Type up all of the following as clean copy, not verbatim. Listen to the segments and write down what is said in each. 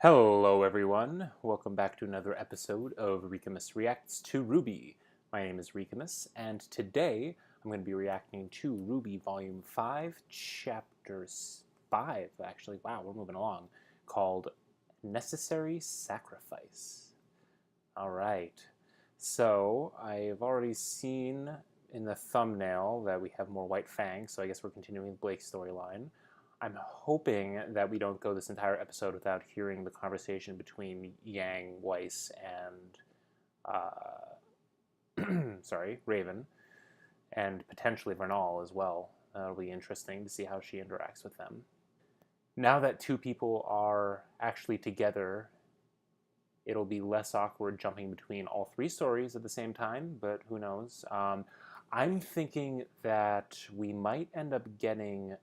Hello everyone, welcome back to another episode of Ricamus Reacts to RWBY. My name is Ricamus, and today I'm going to be reacting to RWBY Volume 5, Chapter 5, actually, wow, we're moving along, called Necessary Sacrifice. Alright, so I've already seen in the thumbnail that we have more White Fang, so I guess we're continuing Blake's storyline. I'm hoping that we don't go this entire episode without hearing the conversation between Yang, Weiss, and Raven, and potentially Vernal as well. That'll be interesting to see how she interacts with them. Now that two people are actually together, it'll be less awkward jumping between all three stories at the same time, but who knows. I'm thinking that we might end up getting...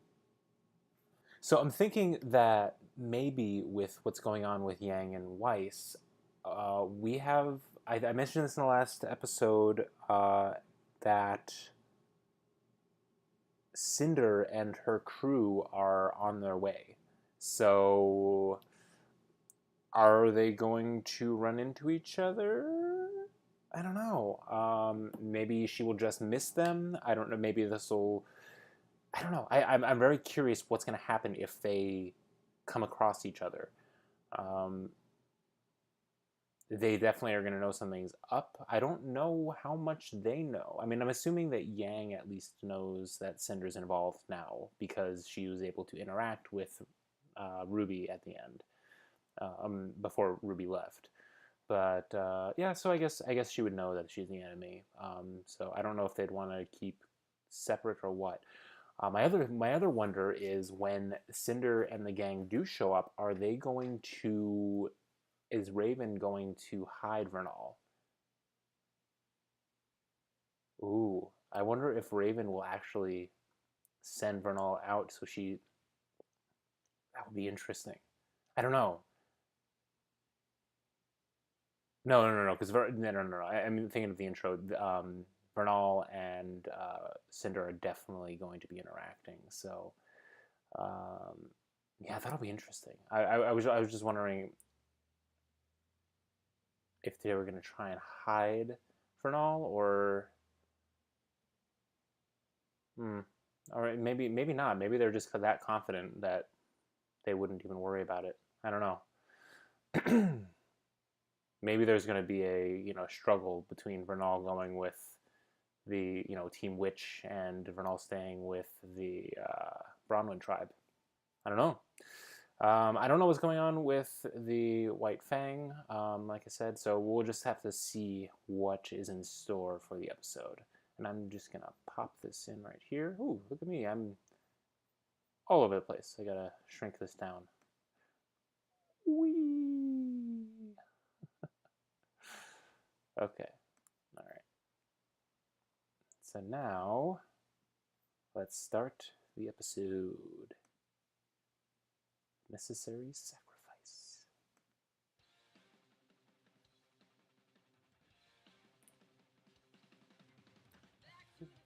So I'm thinking that maybe with what's going on with Yang and Weiss, we have... I mentioned this in the last episode, that Cinder and her crew are on their way. So are they going to run into each other? I don't know. Maybe she will just miss them. I don't know. Maybe this will... I don't know. I'm very curious what's going to happen if they come across each other. They definitely are going to know something's up. I don't know how much they know. I mean, I'm assuming that Yang at least knows that Cinder's involved now because she was able to interact with RWBY at the end, before RWBY left. But yeah, so I guess she would know that she's the enemy. So I don't know if they'd want to keep separate or what. My other wonder is when Cinder and the gang do show up, are they going to... Is Raven going to hide Vernal? Ooh, I wonder if Raven will actually send Vernal out so she... That would be interesting. I don't know. No, because no. I'm thinking of the intro. Vernal and Cinder are definitely going to be interacting, so yeah, that'll be interesting. I was just wondering if they were going to try and hide Vernal, or or maybe not. Maybe they're just that confident that they wouldn't even worry about it. I don't know. Maybe there's going to be a struggle between Vernal going with the Team Witch and Vernal staying with the Bronwyn tribe. I don't know. I don't know what's going on with the White Fang, like I said, so we'll just have to see what is in store for the episode. And I'm just gonna pop this in right here. Ooh, look at me, I'm all over the place. I gotta shrink this down. Whee! Okay, all right. So now, let's start the episode. Necessary Sacrifice.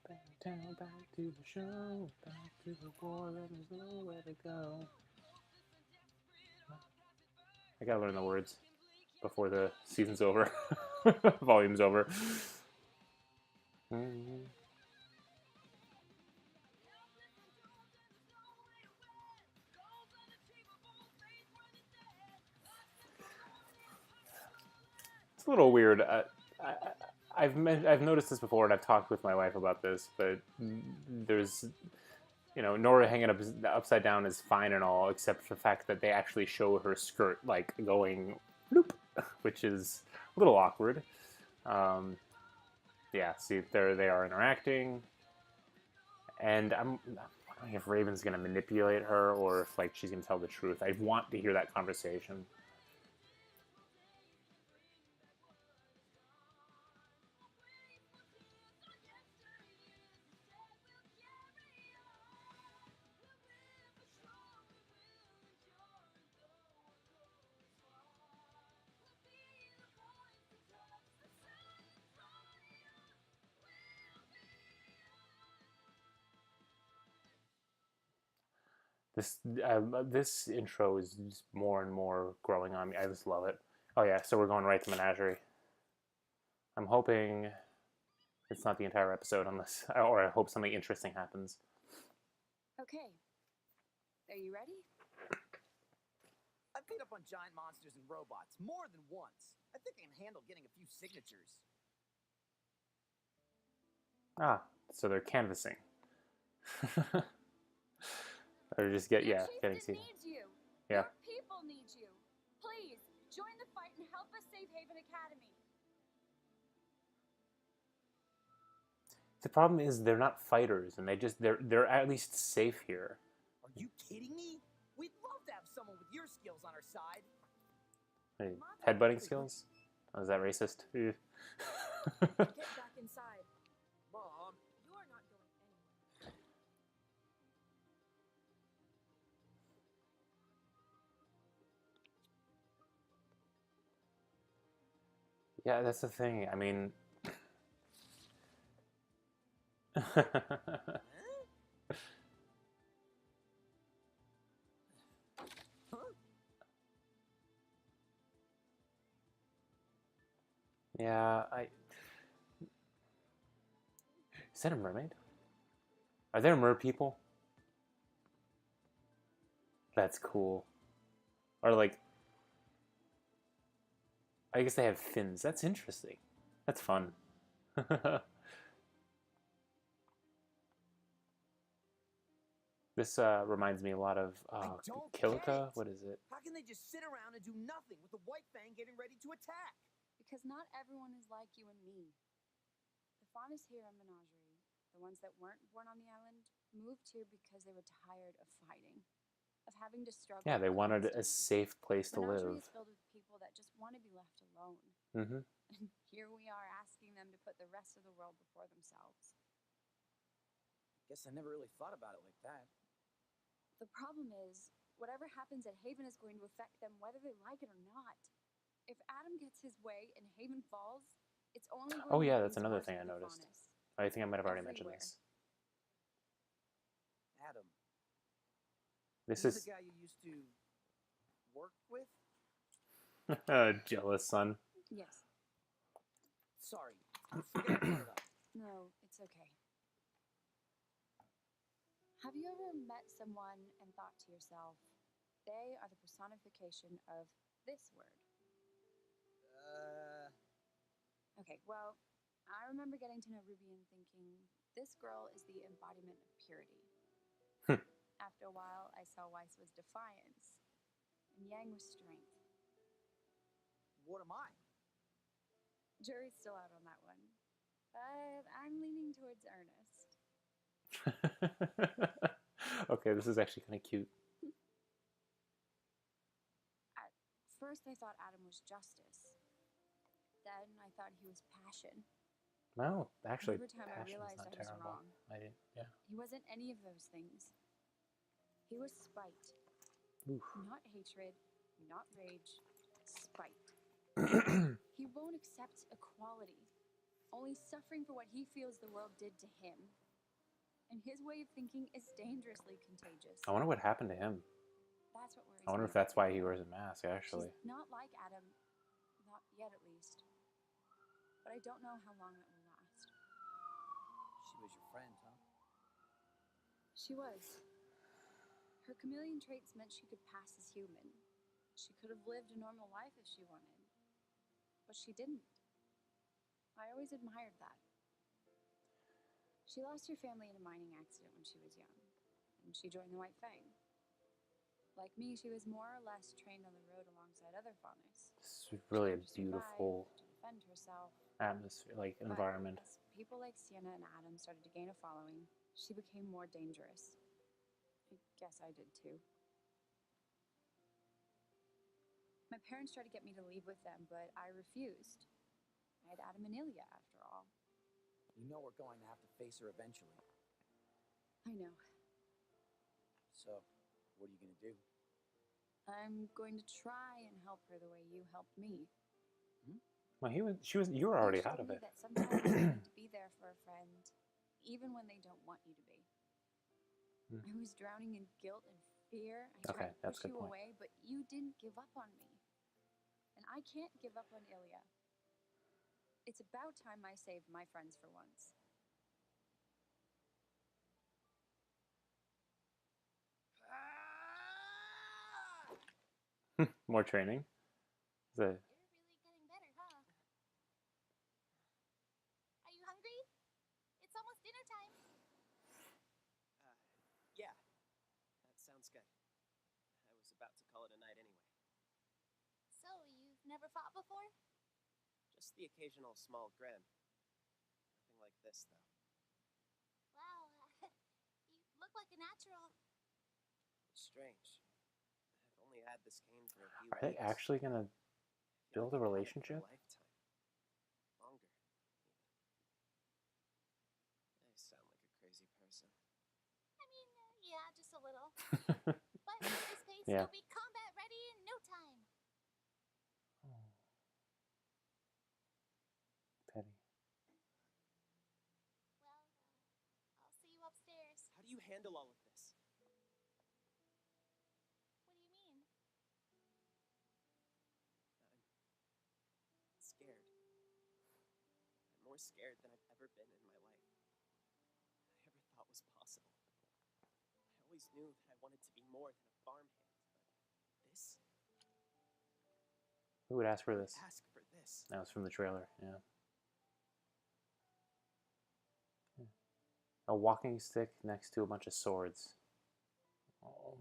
Back to town, back to the show, back to the war, and there's nowhere to go. I gotta learn the words before the season's over. Volume's over. It's a little weird. I've noticed this before, and I've talked with my wife about this, but there's... Nora hanging upside down is fine and all, except for the fact that they actually show her skirt, like, going bloop, which is a little awkward. Yeah, see, there they are interacting, and I'm wondering if Raven's going to manipulate her, or if, like, she's going to tell the truth. I want to hear that conversation. This intro is just more and more growing on me. I just love it. Oh yeah, so we're going right to Menagerie. I'm hoping it's not the entire episode unless, or I hope something interesting happens. Okay. Are you ready? I've beat up on giant monsters and robots more than once. I think I can handle getting a few signatures. Ah, so they're canvassing. Or just getting Chieftain needs you. Yeah. Your people need you. Please join the fight and help us save Haven Academy. The problem is they're not fighters, and they're at least safe here. Are you kidding me? We'd love to have someone with your skills on our side. Hey, headbutting skills? Oh, is that racist? Get back inside. Mom. You are not going anywhere. Yeah, that's the thing. I mean... Yeah, Is that a mermaid? Are there mer people? That's cool. Or like... I guess they have fins. That's interesting. That's fun. This reminds me a lot of Kilika. What is it? How can they just sit around and do nothing with the White Fang getting ready to attack? Because not everyone is like you and me. The faunus here in Menagerie, the ones that weren't born on the island, moved here because they were tired of fighting, of having to struggle. Yeah, they wanted a constantly. safe place to Menagerie live. is filled with people that just want to be left alone. Mm-hmm. And here we are asking them to put the rest of the world before themselves. Guess I never really thought about it like that. The problem is, whatever happens at Haven is going to affect them whether they like it or not. If Adam gets his way and Haven falls, it's only going Oh to yeah, make that's things another worse thing I for the noticed. faunus. I think I might have already mentioned Everywhere. this. Adam. This is is the guy you used to work with? jealous son. Yes. Sorry. Forget I brought it up. No, it's okay. Have you ever met someone and thought to yourself, they are the personification of this word? Okay, well, I remember getting to know Ruby and thinking, this girl is the embodiment of purity. After a while, I saw Weiss was defiance, and Yang was strength. What am I? Jury's still out on that one, but I'm leaning towards Ernest. Okay, this is actually kind of cute. At first, I thought Adam was justice. Then I thought he was passion. No, actually, Every time I passion's realized not I was terrible. wrong. I didn't, yeah. He wasn't any of those things. He was spite. Oof. Not hatred, not rage, spite. He won't accept equality, only suffering for what he feels the world did to him. And his way of thinking is dangerously contagious. I wonder what happened to him. That's what worries I wonder me if that's about why he Haven. wears a mask, actually. She's not like Adam, not yet at least. But I don't know how long that will last. She was your friend, huh? She was. Her chameleon traits meant she could pass as human. She could have lived a normal life if she wanted. But she didn't. I always admired that. She lost her family in a mining accident when she was young, and she joined the White Fang. Like me, she was more or less trained on the road alongside other faunus. It's really a She learned to beautiful survive, to defend herself. atmosphere, like But environment. as people like Sienna and Adam started to gain a following, she became more dangerous. I guess I did too. My parents tried to get me to leave with them, but I refused. I had Adam and Ilya, after all. You know we're going to have to face her eventually. I know. So, what are you going to do? I'm going to try and help her the way you helped me. Well, you were already You out of showed me it. that sometimes you have to be there for a friend, even when they don't want you to be. I was drowning in guilt and fear. I Okay, tried to that's a push good you point. away, but you didn't give up on me. And I can't give up on Ilya. It's about time I saved my friends for once. More training. You're really getting better, huh? Are you hungry? It's almost dinner time. Yeah. That sounds good. I was about to call it a night anyway. So, you've never fought before? Just the occasional small grin. Nothing like this, though. Wow, you look like a natural. It's strange. I've only had this cane for a few Are they weeks. actually gonna I feel build a like I've had it for relationship? lifetime. Longer, even. I sound like a crazy person. I mean, yeah, just a little. But at this pace, Yeah. you'll be combat ready in no time. Petty. Well, I'll see you upstairs. How do you handle all of this? What do you mean? I'm scared. I'm more scared than I've ever been in my life. I ever thought was possible. I always knew that I wanted to be more than a farmhand, but this? Who would ask for Who would this? ask for this? That was from the trailer, yeah. A walking stick next to a bunch of swords. Oh.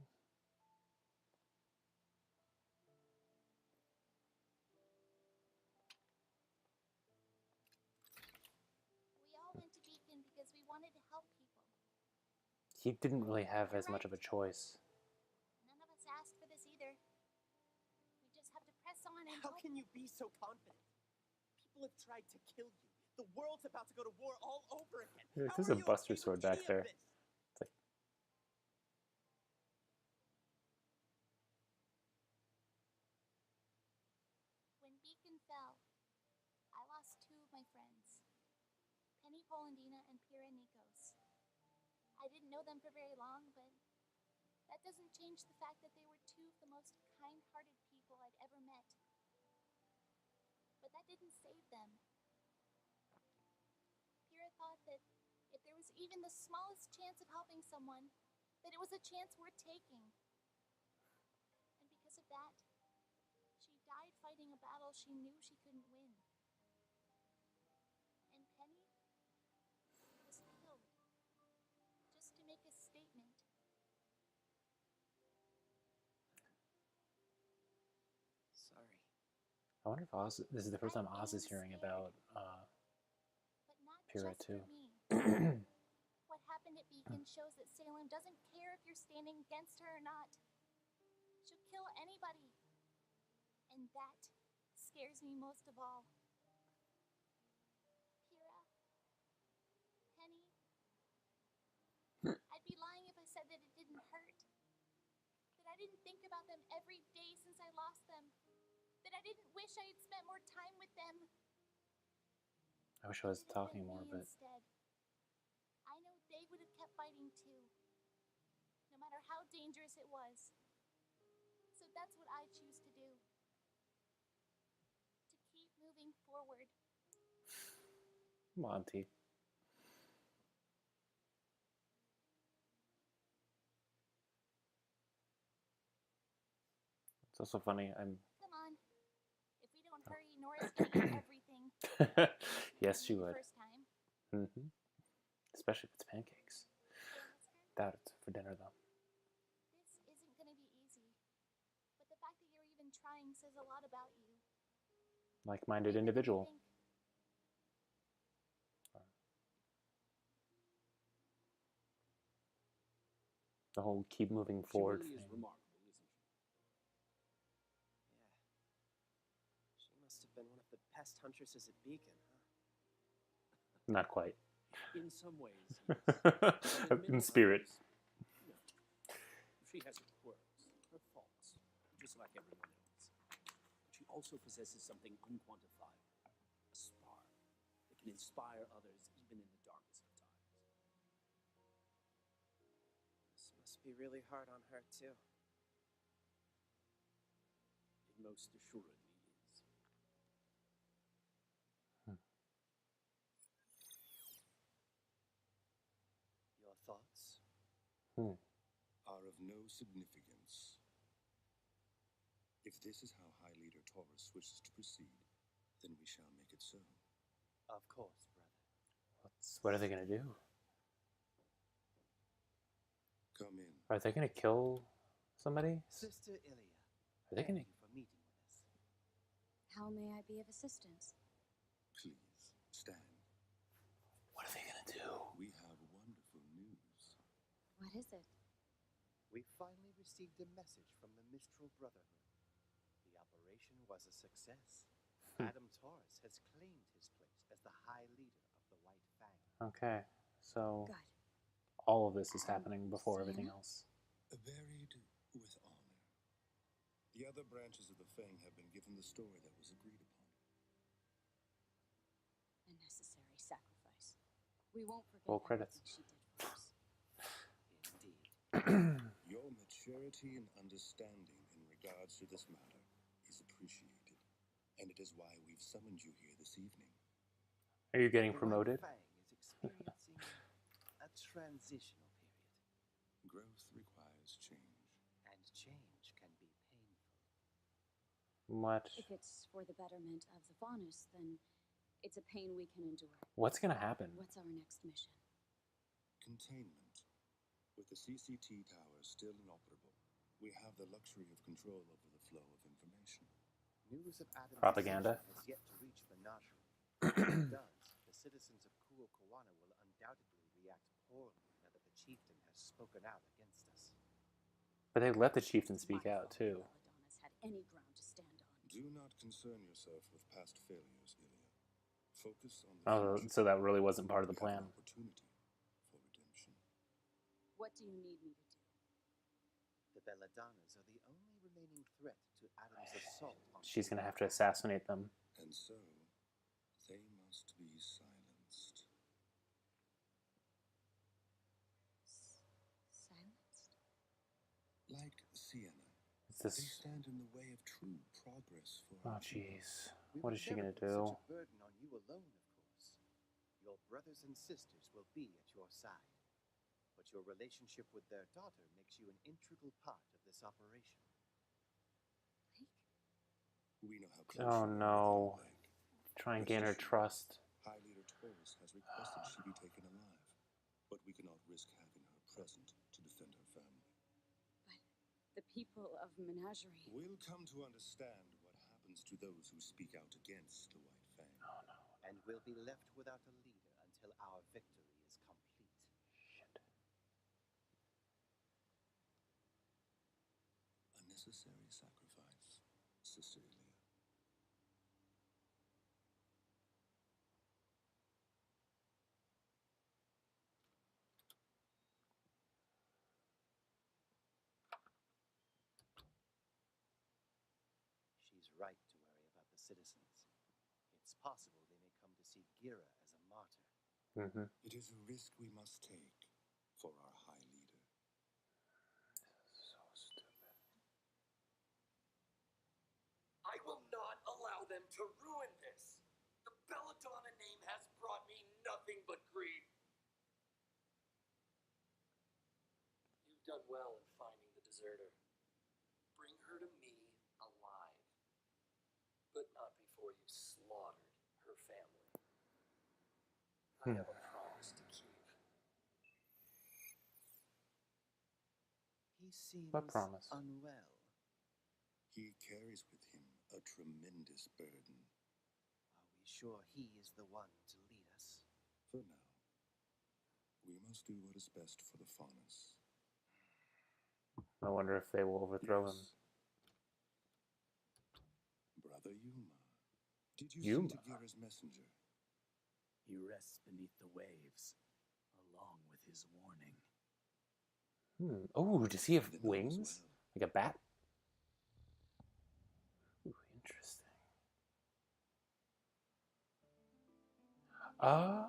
We all went to Beacon because we wanted to help people. He didn't really have as much of a choice. None of us asked for this either. We just have to press on and How hope. can you be so confident? People have tried to kill you. The world's about to go to war all over again. There's How a are you Buster okay sword with back any of there. this? It's like, When Beacon fell, I lost two of my friends, Penny Polandina and Pira Nikos. I didn't know them for very long, but that doesn't change the fact that they were two of the most kind-hearted people I'd ever met. But that didn't save them. Pira thought that if there was even the smallest chance of helping someone, that it was a chance worth taking. And because of that, she died fighting a battle she knew she couldn't win. And Penny was killed just to make a statement. Sorry. I wonder if Oz. This is the first time I Oz is am hearing scared. about But not Pyrrha just too. for me. What happened at Beacon shows that Salem doesn't care if you're standing against her or not. She'll kill anybody. And that scares me most of all. Pyrrha, Penny, I'd be lying if I said that it didn't hurt. That I didn't think about them every day since I lost them. That I didn't wish I had spent more time with them. I wish I was If it had talking been more, me but instead, I know they would have kept fighting too, no matter how dangerous it was. So that's what I choose to do. To keep moving forward. Monty. It's also funny. I'm. Come on. If we don't hurry, Nora's gonna eat everything. Yes, she Maybe the would. first time. Especially if it's pancakes. Oscar, Doubt it's for dinner though. this isn't gonna be easy. But the fact that you're even trying says a lot about you. Like-minded Maybe individual. think, The whole keep moving She forward really is thing. remarkable, isn't she? Yeah. She must have been one of the best huntresses at Beacon, huh? Not quite. In some ways, yes. In spirit. No. She has her quirks, her faults, just like everyone else. But she also possesses something unquantifiable, a spark that can inspire others even in the darkest of times. This must be really hard on her, too. It most assuredly is. Your thoughts? Are of no significance. If this is how High Leader Taurus wishes to proceed, then we shall make it so. Of course, brother. What are they gonna do? Come in. Are they gonna kill somebody? Sister Ilya, Are they thank gonna? you for meeting with us. How may I be of assistance? Please, stand. What are they gonna do? We have wonderful news. What is it? We finally received a message from the Mistral Brotherhood. The operation was a success. Adam Taurus has claimed his place as the High Leader of the White Fang. Okay, so Good. all of this is happening before everything else. Buried with honor. The other branches of the Fang have been given the story that was agreed upon. A necessary sacrifice. We won't forget Roll credits. everything she did for us. Indeed. Your maturity and understanding in regards to this matter is appreciated, and it is why we've summoned you here this evening. Are you getting The promoted? White Fang is experiencing a transitional period, Growth requires change. and change can be painful. What? If it's for the betterment of the faunus, then it's a pain we can endure. What's gonna happen? What's our next mission? Containment. With the CCT tower still inoperable, we have the luxury of control over the flow of information. News of Adam's Propaganda. ascension has yet to reach Menagerie. If it does, the citizens of Kuokawana will undoubtedly react poorly now that the chieftain has spoken out against us. But they let the chieftain It's speak my out fault too. Belladonna's had any ground to stand on. Do not concern yourself with past failures, Ilya. Focus on the Oh, future. so that really wasn't part of the We have plan. an opportunity for redemption. What do you need me to do? The Belladonnas are the only remaining threat to Adam's assault on She's gonna have to assassinate them. And so, they must be silenced. Silenced? Like Sienna, Is they this? stand in the way of true progress for Oh our people. jeez. We What would is she never gonna put do? Such a burden on you alone, of course. Your brothers and sisters will be at your side. But your relationship with their daughter makes you an integral part of this operation. We know how close Oh you are no. with your leg. Try and Rest gain her assured, trust. High Leader Taurus has requested she be taken alive, but we cannot risk having her present to defend her family. But the people of Menagerie. We'll come to understand what happens to those who speak out against the White Fang. Oh no. And we'll be left without a leader until our victory is complete. Shit. A necessary sacrifice, Sister Ilya. She's right to worry about the citizens. It's possible they may come to see Gira as a martyr. Mm-hmm. It is a risk we must take for our High Leader. So stupid. I will not allow them to ruin this. The Belladonna name has brought me nothing but grief. You've done well in finding the deserter. Bring her to me alive. But not before you've slaughtered her family. I have a promise to keep. He seems What promise? unwell. He carries with him a tremendous burden. Are we sure he is the one to lead us? For now, we must do what is best for the faunus. I wonder if they will overthrow him. Brother Yuma, did you Yuma? see to Gira's messenger? He rests beneath the waves, along with his warning. Oh, does he have The note as wings? well. Like a bat? Ooh, interesting. Ah,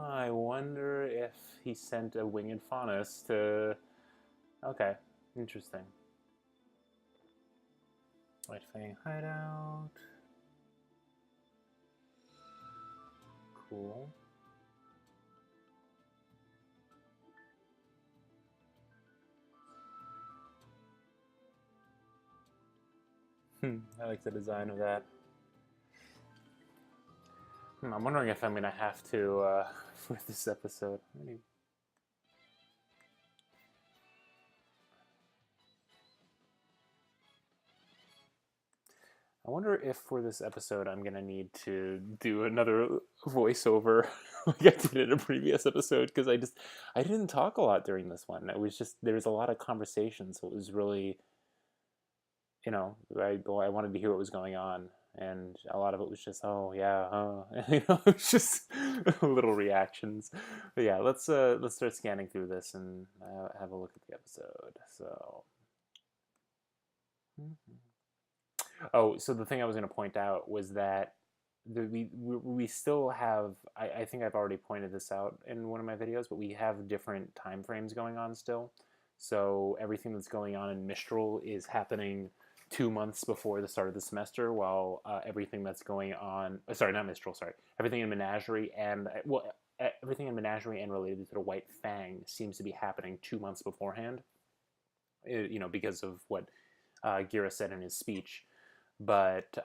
I wonder if he sent a winged faunus to Okay, interesting. White Fang hideout. Cool. I like the design of that. I'm wondering if I'm gonna have to for this episode. I wonder if for this episode I'm gonna need to do another voiceover like I did in a previous episode, because I didn't talk a lot during this one. It was just, there was a lot of conversation, so it was really, you know, I wanted to hear what was going on, and a lot of it was just, oh yeah, you know, it was just little reactions. But yeah, let's start scanning through this and have a look at the episode. So. Oh, so the thing I was going to point out was that we still have, I think I've already pointed this out in one of my videos, but we have different time frames going on still. So everything that's going on in Mistral is happening 2 months before the start of the semester, while everything that's going on, sorry, not Mistral, sorry, everything in Menagerie and, well, everything in Menagerie and related to the White Fang seems to be happening 2 months beforehand, you know, because of what Gira said in his speech. But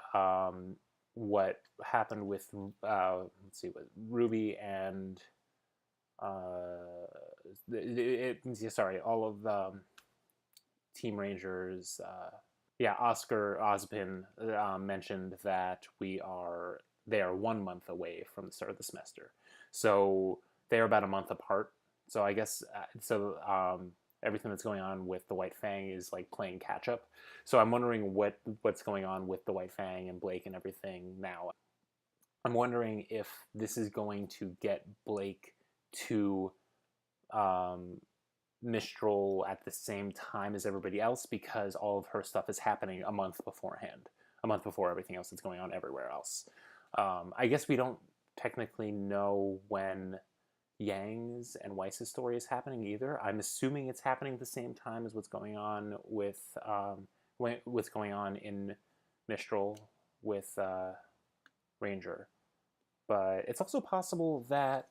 what happened with let's see, what RWBY and sorry, all of the Team Rangers. Yeah, Oscar Ozpin mentioned that they are 1 month away from the start of the semester, so they are about a month apart. So I guess everything that's going on with the White Fang is like playing catch up. So I'm wondering what's going on with the White Fang and Blake and everything now. I'm wondering if this is going to get Blake to Mistral at the same time as everybody else, because all of her stuff is happening a month beforehand, a month before everything else that's going on everywhere else. I guess we don't technically know when Yang's and Weiss's story is happening either. I'm assuming it's happening at the same time as what's going on with what's going on in Mistral with Ranger. But it's also possible that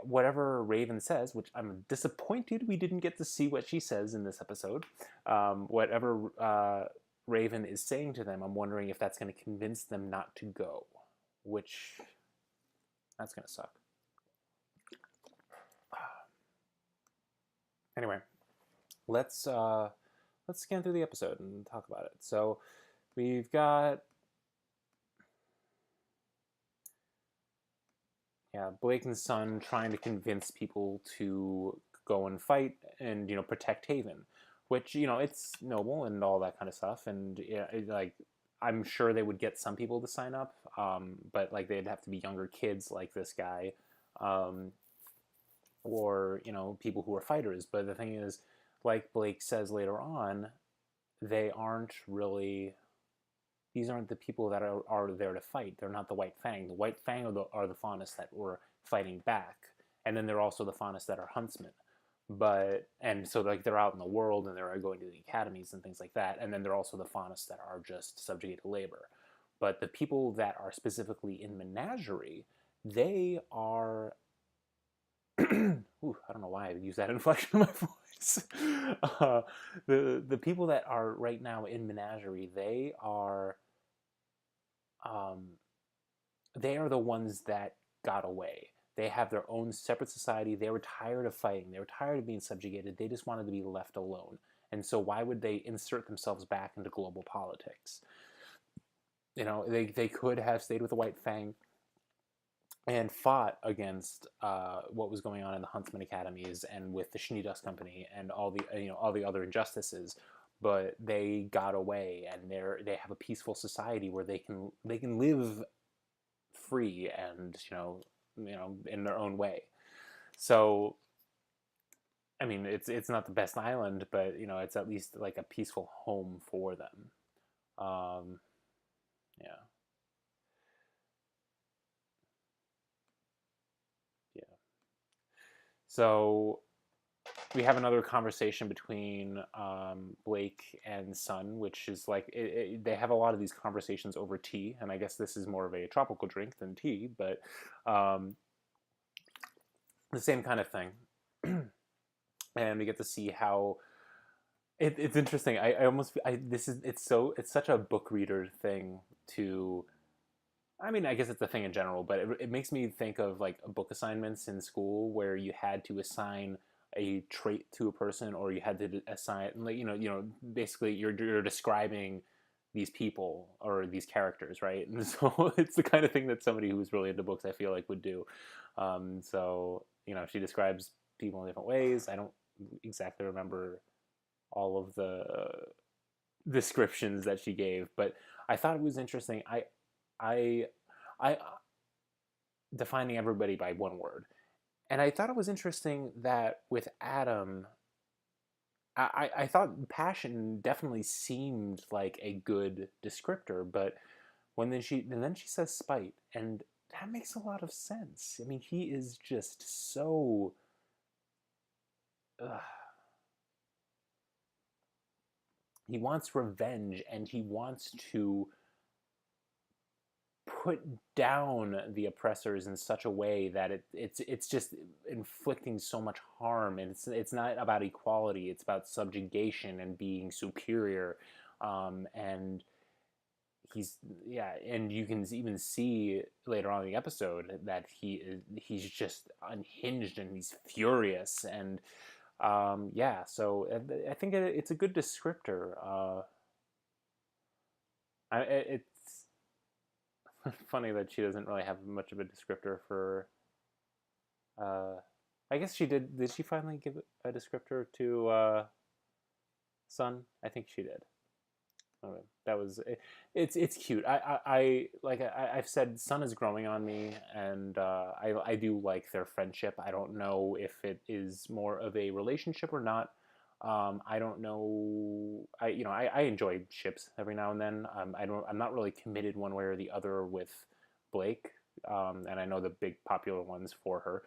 whatever Raven says, which I'm disappointed we didn't get to see what she says in this episode, whatever Raven is saying to them, I'm wondering if that's going to convince them not to go, which, that's going to suck. Anyway, let's scan through the episode and talk about it. So we've got, yeah, Blake and Sun trying to convince people to go and fight and, you know, protect Haven, which, you know, it's noble and all that kind of stuff. And yeah, like, I'm sure they would get some people to sign up, but like they'd have to be younger kids like this guy, or, you know, people who are fighters. But the thing is, like Blake says later on, they aren't really, these aren't the people that are there to fight. They're not the White Fang. The White Fang are the Faunus that were fighting back, and then they're also the Faunus that are huntsmen. But, and so like they're out in the world and they're going to the academies and things like that, and then they're also the Faunus that are just subjugated to labor. But the people that are specifically in Menagerie, they are ooh, I don't know why I use that inflection in my voice. The people that are right now in Menagerie, they are the ones that got away. They have their own separate society. They were tired of fighting. They were tired of being subjugated. They just wanted to be left alone. And so why would they insert themselves back into global politics? You know, they could have stayed with the White Fang and fought against what was going on in the Huntsman Academies and with the Schnee-Dust Company and all the other injustices, but they got away, and they have a peaceful society where they can live free and you know in their own way. So I mean, it's not the best island, but you know, it's at least like a peaceful home for them. Yeah. Yeah. So we have another conversation between Blake and Sun, which is like they have a lot of these conversations over tea, and I guess this is more of a tropical drink than tea, but the same kind of thing. And we get to see how it's interesting. I almost it's such a book reader thing to. I mean, I guess it's a thing in general, but it makes me think of like book assignments in school where you had to assign a trait to a person, or you had to assign, like, basically you're describing these people or these characters, right? And so it's the kind of thing that somebody who's really into books, I feel like, would do. So she describes people in different ways. I don't exactly remember all of the descriptions that she gave, but I thought it was interesting. I defining everybody by one word. And I thought it was interesting that with Adam, I thought passion definitely seemed like a good descriptor, but then she says spite, and that makes a lot of sense. I mean, he is just so. He wants revenge, and he wants to put down the oppressors in such a way that it's just inflicting so much harm, and it's not about equality, it's about subjugation and being superior, and and you can even see later on in the episode that he's just unhinged and he's furious, and so I think it's a good descriptor. It's funny that she doesn't really have much of a descriptor for. I guess she did. Did she finally give a descriptor to Sun? I think she did. That was it's cute. I've said, Sun is growing on me, and I do like their friendship. I don't know if it is more of a relationship or not. I don't know. I enjoy ships every now and then. I'm not really committed one way or the other with Blake. And I know the big popular ones for her.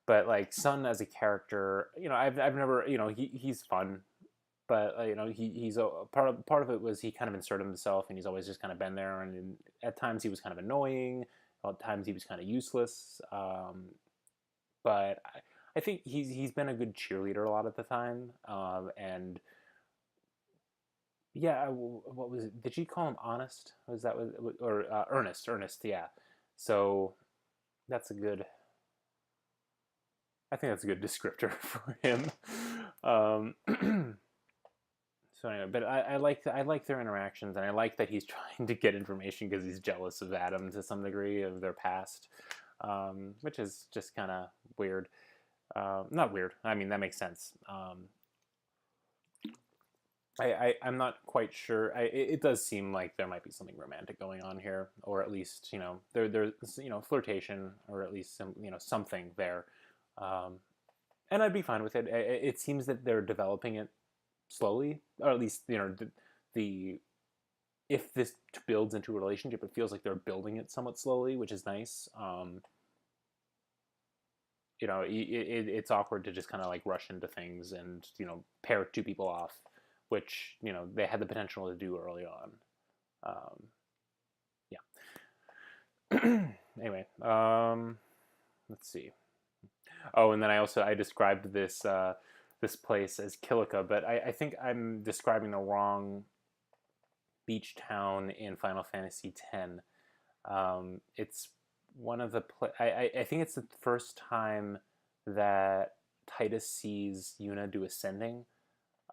But like Sun as a character, I've never, he's fun, but he's a part of it was he kind of inserted himself, and he's always just kind of been there, and at times he was kind of annoying, at times he was kind of useless. But I think he's been a good cheerleader a lot of the time, and yeah, what was it? Did she call him honest? Was that or earnest? Earnest, yeah. So that's a good. I think that's a good descriptor for him. So anyway, but I like their interactions, and I like that he's trying to get information because he's jealous of Adam to some degree, of their past, which is just kind of weird. Not weird. I mean, that makes sense. I'm not quite sure. It does seem like there might be something romantic going on here, or at least there's flirtation, or at least something there, and I'd be fine with it. It seems that they're developing it slowly, or at least the if this builds into a relationship, it feels like they're building it somewhat slowly, which is nice. It's awkward to just kind of like rush into things and pair two people off, which they had the potential to do early on. Yeah. Anyway, let's see. Oh, and then I described this this place as Kilika, but I think I'm describing the wrong beach town in Final Fantasy X. It's one of the I think it's the first time that Titus sees Yuna do ascending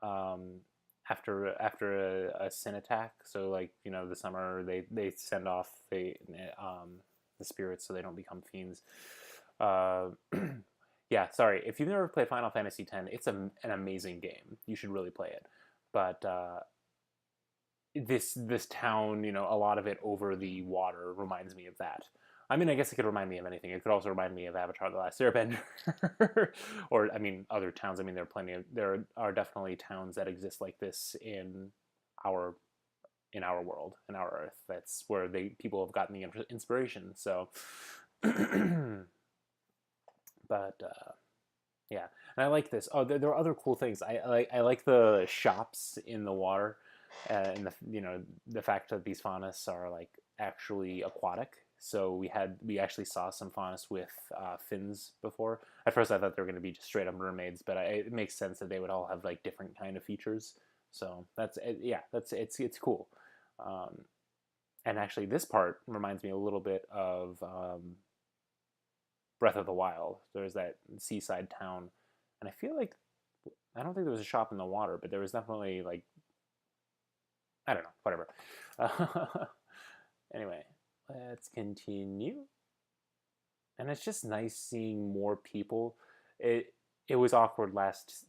after a sin attack. So like the summer they send off the spirits so they don't become fiends. Yeah, sorry, if you've never played Final Fantasy X, it's an amazing game. You should really play it. But this town, a lot of it over the water reminds me of that. I mean, I guess it could remind me of anything. It could also remind me of Avatar: The Last Airbender, or I mean, other towns. I mean, there are definitely towns that exist like this in our world, in our Earth. That's where people have gotten the inspiration. So, but Yeah, and I like this. Oh, there are other cool things. I like the shops in the water, and the fact that these faunus are like actually aquatic. So we actually saw some faunus with fins before. At first, I thought they were going to be just straight up mermaids, but it makes sense that they would all have like different kind of features. So yeah, it's cool. Um, and actually, this part reminds me a little bit of Breath of the Wild. There's that seaside town, and I feel like I don't think there was a shop in the water, but there was definitely like I don't know, whatever. Anyway, let's continue. And it's just nice seeing more people. It was awkward last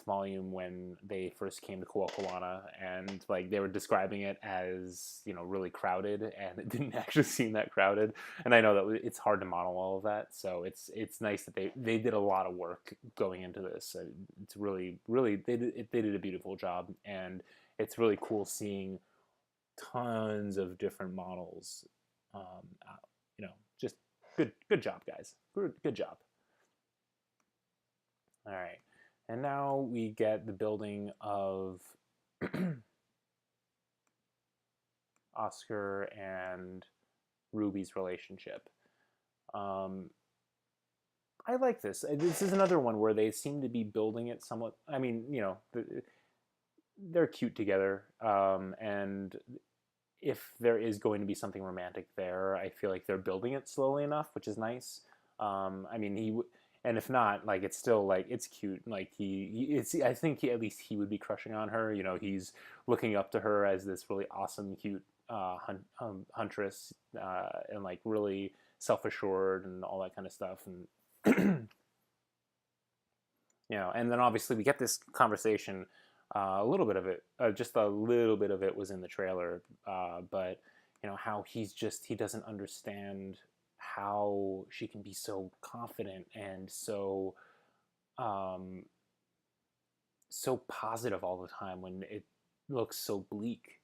volume when they first came to Kuokawana, and like they were describing it as really crowded, and it didn't actually seem that crowded. And I know that it's hard to model all of that, so it's nice that they did a lot of work going into this. It's really they did a beautiful job, and it's really cool seeing tons of different models. Just good job, guys. Good job. All right, and now we get the building of Oscar and Ruby's relationship. I like this. This is another one where they seem to be building it somewhat. I mean, they're cute together, and if there is going to be something romantic there, I feel like they're building it slowly enough, which is nice. I mean, and if not, like it's still like it's cute. Like I think at least he would be crushing on her. He's looking up to her as this really awesome, cute huntress, and like really self-assured and all that kind of stuff. And and then obviously we get this conversation. A little bit of it, just a little bit of it was in the trailer, but how he doesn't understand how she can be so confident and so so positive all the time when it looks so bleak.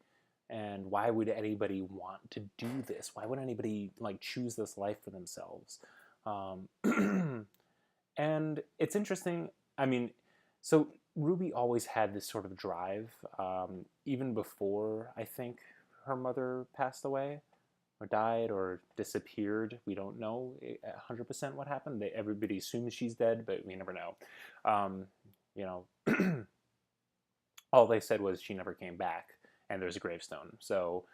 And why would anybody want to do this? Why would anybody like choose this life for themselves? And it's interesting. I mean, so Ruby always had this sort of drive, even before I think her mother passed away, or died, or disappeared. We don't know 100% what happened. Everybody assumes she's dead, but we never know. You know, all they said was she never came back, and there's a gravestone. So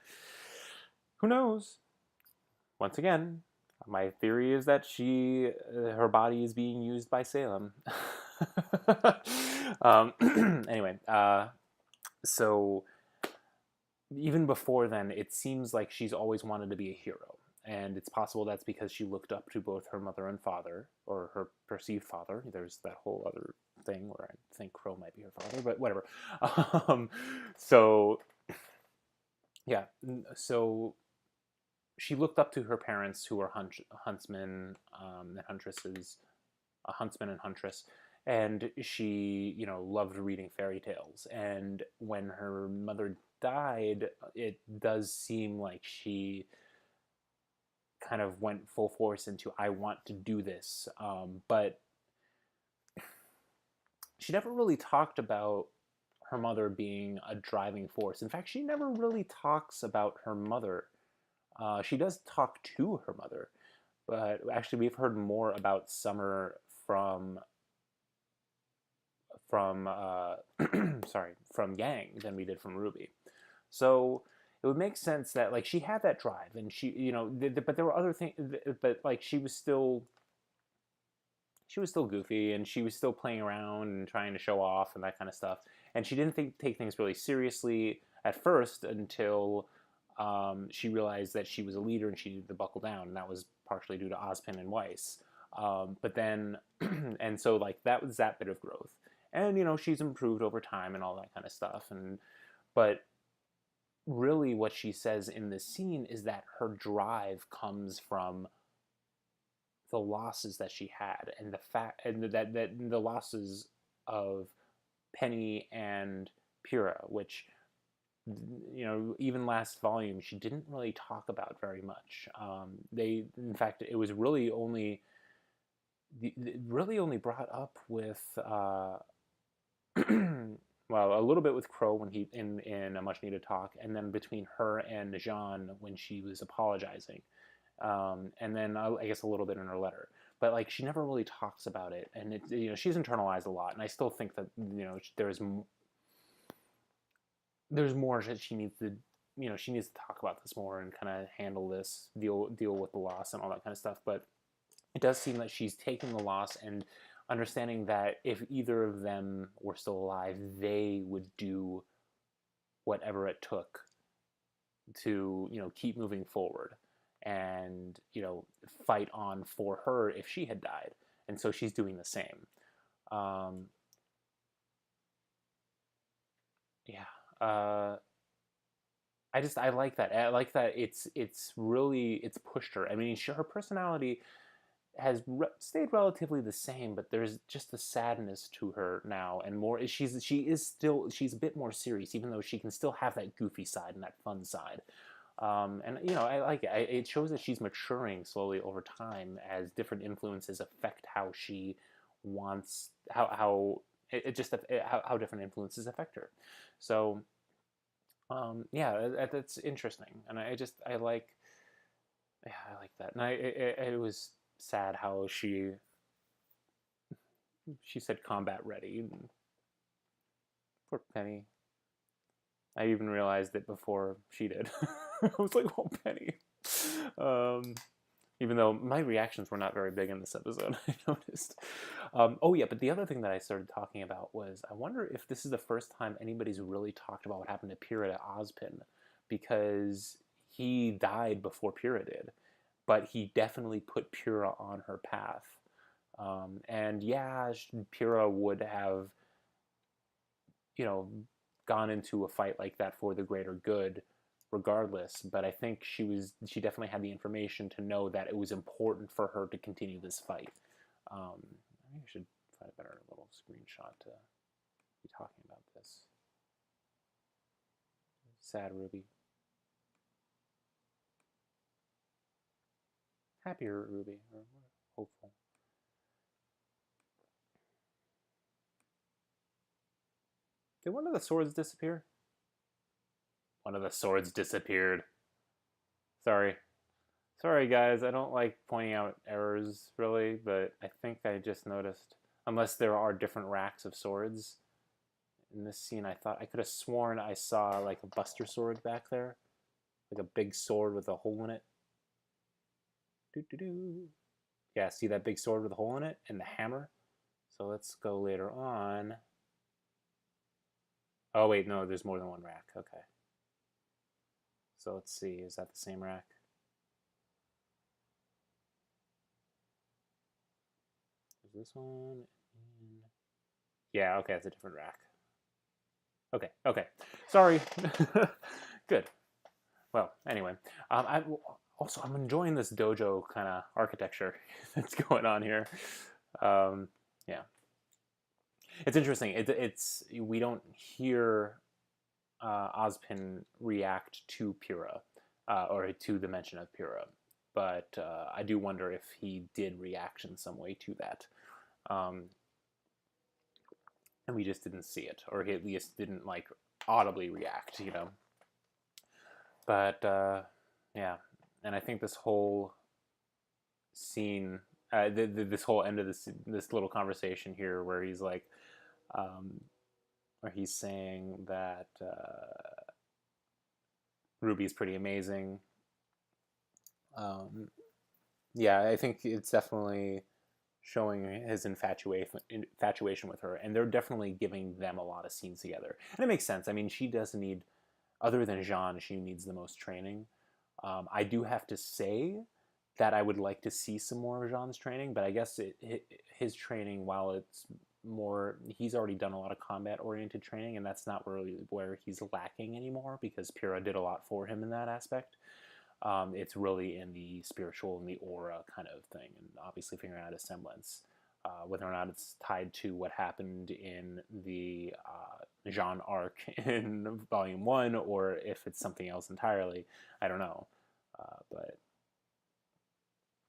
who knows? Once again, my theory is that her body is being used by Salem. Anyway, so even before then, it seems like she's always wanted to be a hero. And it's possible that's because she looked up to both her mother and father, or her perceived father. There's that whole other thing where I think Crow might be her father, but whatever. So, yeah. So she looked up to her parents, who were huntsmen and huntresses, a huntsman and huntress, and she, loved reading fairy tales. And when her mother died, it does seem like she kind of went full force into, I want to do this. But she never really talked about her mother being a driving force. In fact, she never really talks about her mother. She does talk to her mother, but actually we've heard more about Summer from from Yang than we did from Ruby. So it would make sense that like she had that drive, and she, but there were other things, but like she was still goofy, and she was still playing around and trying to show off and that kind of stuff. And she didn't take things really seriously at first until she realized that she was a leader and she needed to buckle down, and that was partially due to Ozpin and Weiss. But then, and so like that was that bit of growth. And she's improved over time and all that kind of stuff. But really what she says in this scene is that her drive comes from the losses that she had, and the fact, and that the losses of Penny and Pyrrha, which even last volume she didn't really talk about very much. In fact, it was really only really only brought up with well, a little bit with Crow when he in a much needed talk, and then between her and Jean when she was apologizing, and then I guess a little bit in her letter. But like she never really talks about it, and it, you know, she's internalized a lot, and I still think that, you know, there's more that she needs to, you know, she needs to talk about this more and kind of handle this, deal with the loss and all that kind of stuff. But it does seem that she's taking the loss and understanding that if either of them were still alive, they would do whatever it took to, you know, keep moving forward and, you know, fight on for her if she had died. And so she's doing the same. Yeah. I like that. I like that it's really it's pushed her. I mean, her personality has stayed relatively the same, but there's just a sadness to her now, and more. She is still, she's a bit more serious, even though she can still have that goofy side and that fun side. And you know, I like it. It shows that she's maturing slowly over time as different influences affect how she wants how it just how different influences affect her. So yeah, that's interesting, and I like, yeah, I like that. And it was sad how she said combat ready. Poor Penny. I even realized it before she did. I was like, oh, Penny. Even though my reactions were not very big in this episode, I noticed. Oh yeah, but the other thing that I started talking about was, I wonder if this is the first time anybody's really talked about what happened to Pyrrha to Ozpin, because he died before Pyrrha did, but he definitely put Pyrrha on her path. And yeah, Pyrrha would have, you know, gone into a fight like that for the greater good regardless, but I think she definitely had the information to know that it was important for her to continue this fight. I think I should find a better little screenshot to be talking about this. Sad Ruby. Happier Ruby, or hopeful. Did one of the swords disappear? One of the swords disappeared. Sorry. Sorry, guys. I don't like pointing out errors, really, but I think I just noticed. Unless there are different racks of swords. In this scene, I could have sworn I saw, like, a Buster sword back there. Like a big sword with a hole in it. Doo-doo-doo. Yeah, see that big sword with a hole in it? And the hammer? So let's go later on. Oh, wait, no, there's more than one rack. Okay. So let's see, is that the same rack? Is this one? Yeah, okay, it's a different rack. Okay, okay. Sorry. Good. Well, anyway. I'm enjoying this dojo kind of architecture that's going on here. Yeah. It's interesting. We don't hear Ozpin react to Pyrrha, or to the mention of Pyrrha, but I do wonder if he did react in some way to that. And we just didn't see it, or he at least didn't, like, audibly react, you know. But yeah, and I think this whole scene, this whole end of this little conversation here, where he's like, where he's saying that Ruby's pretty amazing. Yeah, I think it's definitely showing his infatuation with her, and they're definitely giving them a lot of scenes together, and it makes sense. I mean, she does need, other than Jean, she needs the most training. I do have to say that I would like to see some more of Jean's training, but I guess his training, while it's more, he's already done a lot of combat-oriented training, and that's not really where he's lacking anymore, because Pyrrha did a lot for him in that aspect. It's really in the spiritual and the aura kind of thing, and obviously figuring out a semblance. Whether or not it's tied to what happened in the Jean arc in Volume 1, or if it's something else entirely, I don't know. But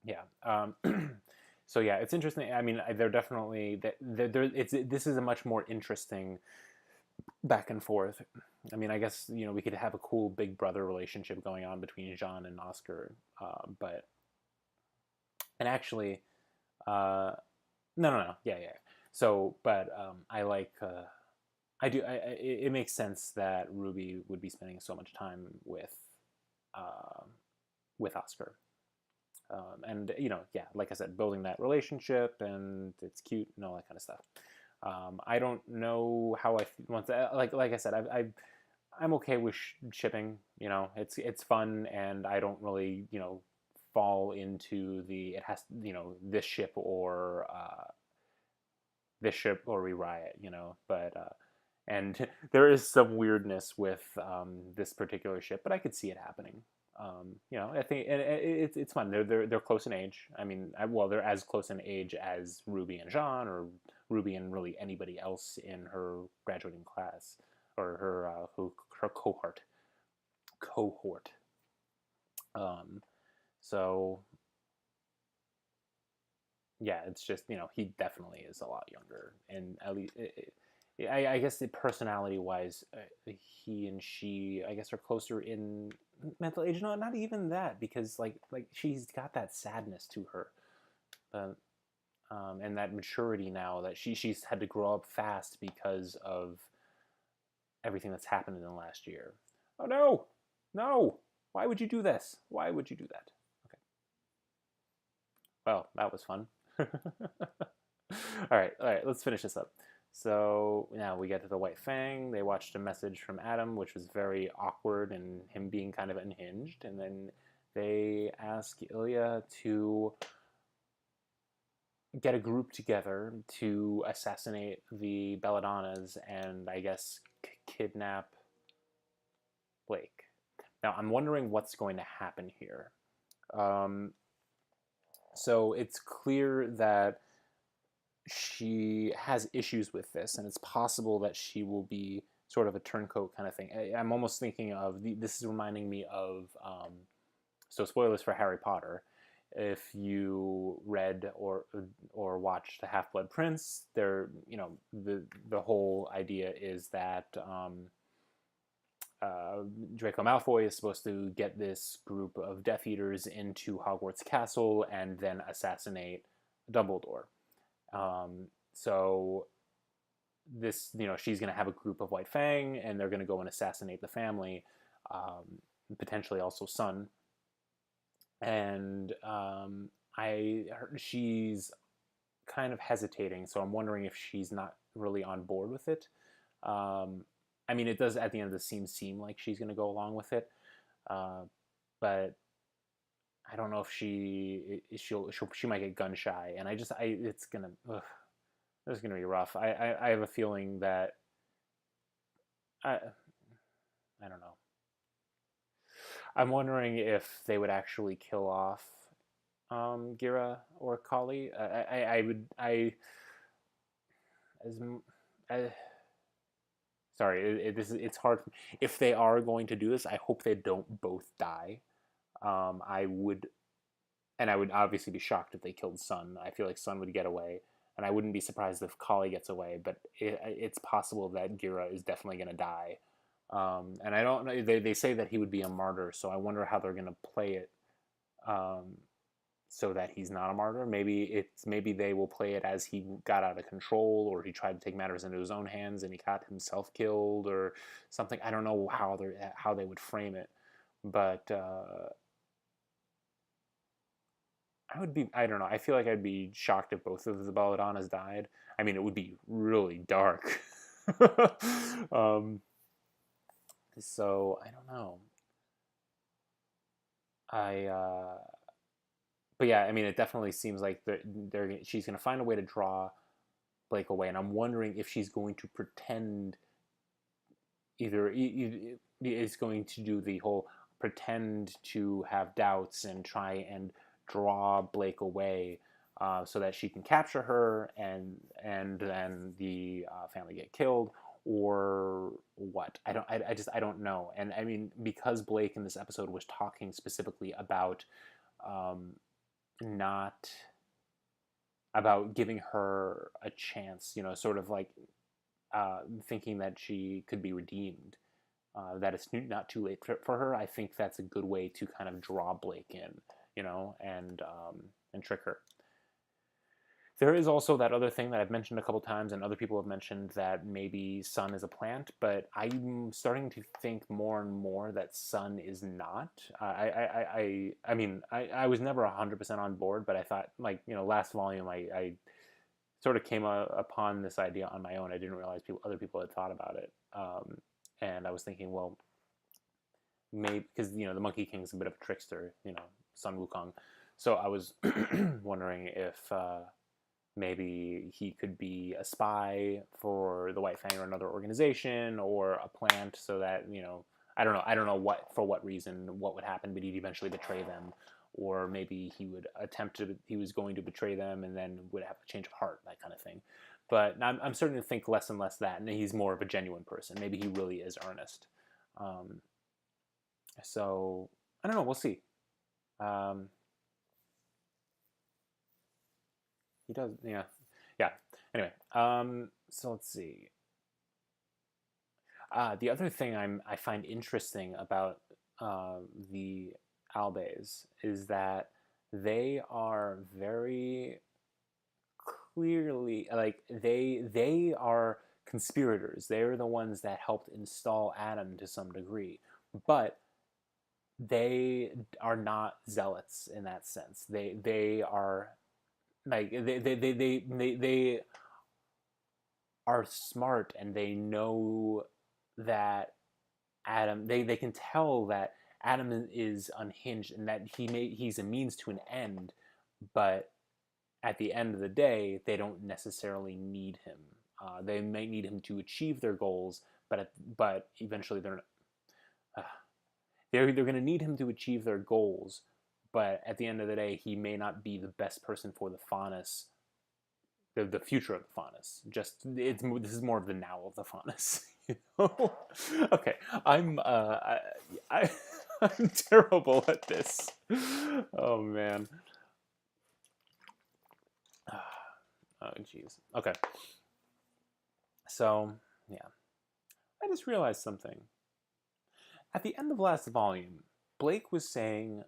yeah. So yeah, it's interesting. I mean, they're definitely this is a much more interesting back and forth. I mean, I guess we could have a cool big brother relationship going on between Jean and Oscar, but and actually, no, yeah. So, but I like. I do. It makes sense that Ruby would be spending so much time uh, with Oscar, and yeah, like I said, building that relationship, and it's cute and all that kind of stuff. I don't know how once like I said, I'm okay with shipping. It's fun, and I don't really fall into the it has this ship or we riot. But and there is some weirdness with this particular ship, but I could see it happening. I think it's fun. They're close in age. I mean, well, they're as close in age as Ruby and Jean, or Ruby and really anybody else in her graduating class, or her cohort. So yeah, it's just he definitely is a lot younger, and at least I guess the personality wise, he and she I guess are closer in mental age. No, not even that, because like she's got that sadness to her, but and that maturity now that she's had to grow up fast because of everything that's happened in the last year. Oh no, no! Why would you do this? Why would you do that? Okay. Well, that was fun. All right, let's finish this up. So now we get to the White Fang. They watched a message from Adam, which was very awkward and him being kind of unhinged. And then they ask Ilya to get a group together to assassinate the Belladonnas and I guess kidnap Blake. Now I'm wondering what's going to happen here. So it's clear that she has issues with this, and it's possible that she will be sort of a turncoat kind of thing. I'm almost thinking of this is reminding me of so spoilers for Harry Potter. If you read or watched The Half-Blood Prince, the whole idea is that Draco Malfoy is supposed to get this group of Death Eaters into Hogwarts Castle and then assassinate Dumbledore. So this, she's going to have a group of White Fang, and they're going to go and assassinate the family, potentially also son. And she's kind of hesitating, so I'm wondering if she's not really on board with it. I mean, it does at the end of the scene seem like she's going to go along with it, but I don't know if she might get gun shy, and it's gonna be rough. I have a feeling that I don't know. I'm wondering if they would actually kill off Gira or Kali. Sorry, it's hard. If they are going to do this, I hope they don't both die. I would obviously be shocked if they killed Sun. I feel like Sun would get away, and I wouldn't be surprised if Kali gets away. But it's possible that Gira is definitely going to die. And I don't know. They say that he would be a martyr, so I wonder how they're going to play it, so that he's not a martyr. Maybe they will play it as he got out of control, or he tried to take matters into his own hands and he got himself killed, or something. I don't know how they would frame it, but I don't know. I feel like I'd be shocked if both of the Belladonnas died. I mean, it would be really dark. So I don't know. But yeah, I mean, it definitely seems like she's going to find a way to draw Blake away, and I'm wondering if she's going to pretend either is going to do the whole pretend to have doubts and try and draw Blake away, so that she can capture her and then the family get killed, or what. I don't know. And I mean, because Blake in this episode was talking specifically about not about giving her a chance, you know, sort of like thinking that she could be redeemed, that it's not too late for her. I think that's a good way to kind of draw Blake in, you know, and trick her. There is also that other thing that I've mentioned a couple times, and other people have mentioned, that maybe Sun is a plant, but I'm starting to think more and more that Sun is not. I mean, I was never 100% on board, but I thought, like, you know, last volume, I sort of came upon this idea on my own. I didn't realize other people had thought about it, and I was thinking, well, maybe because, you know, the Monkey King's a bit of a trickster, you know, Sun Wukong. So I was wondering if maybe he could be a spy for the White Fang or another organization, or a plant, so that, you know, I don't know what, for what reason, what would happen, but he'd eventually betray them, or maybe he would he was going to betray them and then would have a change of heart, that kind of thing. But I'm starting to think less and less that, and he's more of a genuine person. Maybe he really is earnest. So I don't know. We'll see. He does, yeah. Anyway, so let's see. The other thing I find interesting about the Albes is that they are very clearly, like, they are conspirators. They're the ones that helped install Adam to some degree, but they are not zealots in that sense. They are, like, they are smart, and they know that Adam, they can tell that Adam is unhinged, and that he's a means to an end, but at the end of the day, they don't necessarily need him. They might need him to achieve their goals, but eventually they're going to need him to achieve their goals, but at the end of the day, he may not be the best person for the Faunus, the future of the Faunus. This is more of the now of the Faunus. You know? Okay, I'm terrible at this. Oh man. Oh jeez. Okay. So yeah, I just realized something. At the end of last volume, Blake was saying,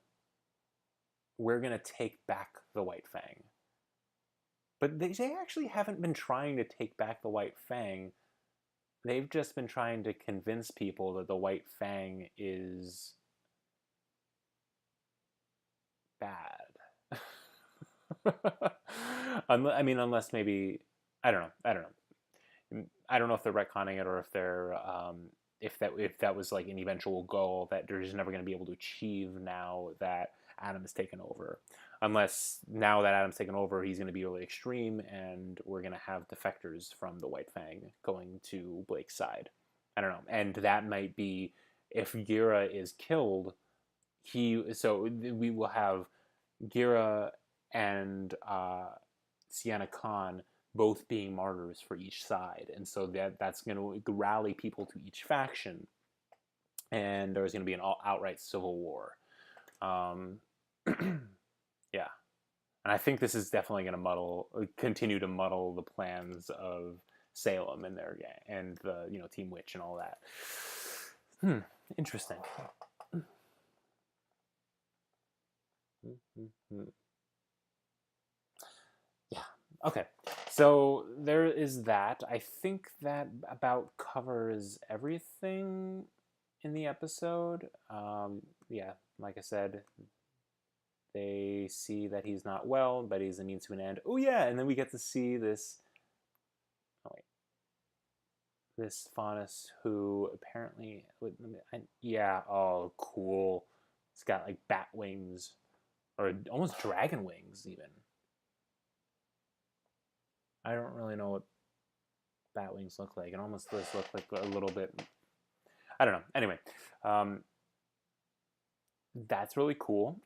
we're gonna take back the White Fang. But they actually haven't been trying to take back the White Fang. They've just been trying to convince people that the White Fang is bad. I mean, unless maybe, I don't know. I don't know if they're retconning it, or if they're if that was like an eventual goal that they're just never going to be able to achieve now that Adam has taken over. Unless now that Adam's taken over, he's going to be really extreme, and we're going to have defectors from the White Fang going to Blake's side. I don't know. And that might be, if Gira is killed, so we will have Gira and Sienna Khan both being martyrs for each side, and so that's going to rally people to each faction, and there's going to be an outright civil war. Yeah, and I think this is definitely going to continue to muddle the plans of Salem and their gang, and the, you know, Team Witch and all that. Interesting. Yeah. Okay. So there is that. I think that about covers everything in the episode. Yeah, like I said, they see that he's not well, but he's a means to an end. Oh yeah, and then we get to see this. Oh wait, this Faunus who apparently, yeah. Oh, cool. It's got like bat wings, or almost dragon wings, even. I don't really know what bat wings look like. It almost does look like a little bit. I don't know. Anyway, that's really cool.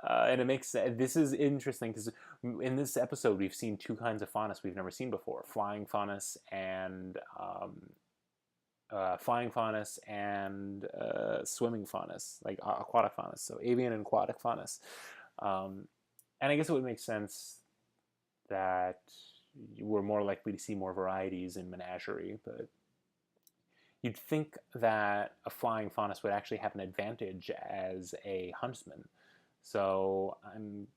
And it makes, this is interesting because in this episode we've seen two kinds of Faunus we've never seen before: flying Faunus and swimming Faunus, like aquatic Faunus. So avian and aquatic Faunus. And I guess it would make sense that we're more likely to see more varieties in menagerie, but you'd think that a flying faunus would actually have an advantage as a huntsman. So I'm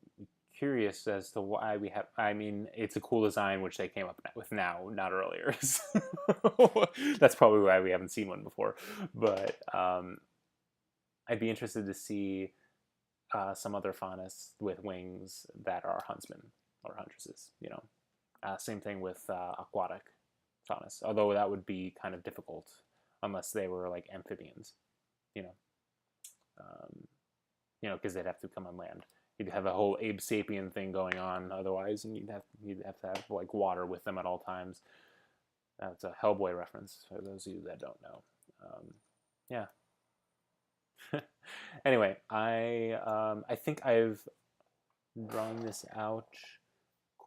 curious as to why we have. I mean, it's a cool design which they came up with now, not earlier. So that's probably why we haven't seen one before. But I'd be interested to see some other faunus with wings that are huntsmen or huntresses. You know, same thing with aquatic faunus. Although that would be kind of difficult unless they were like amphibians. You know, because they'd have to come on land. You'd have a whole Abe Sapien thing going on otherwise, and you'd have to have like water with them at all times. That's a Hellboy reference for those of you that don't know. Yeah. Anyway, I think I've drawn this out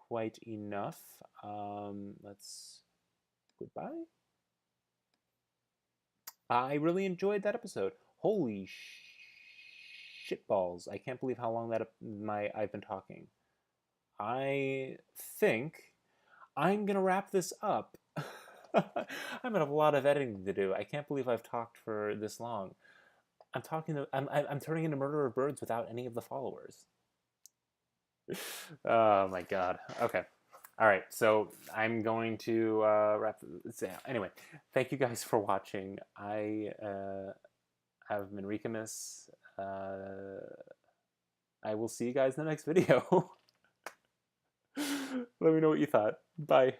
quite enough. Goodbye. I really enjoyed that episode. Holy shitballs! I can't believe how long I've been talking. I think I'm gonna wrap this up. I'm gonna have a lot of editing to do. I can't believe I've talked for this long. I'm turning into Murder of Birds without any of the followers. Oh my god. Okay. All right. So I'm going to wrap this out. Anyway, thank you guys for watching. I have been Ricamus. I will see you guys in the next video. Let me know what you thought. Bye.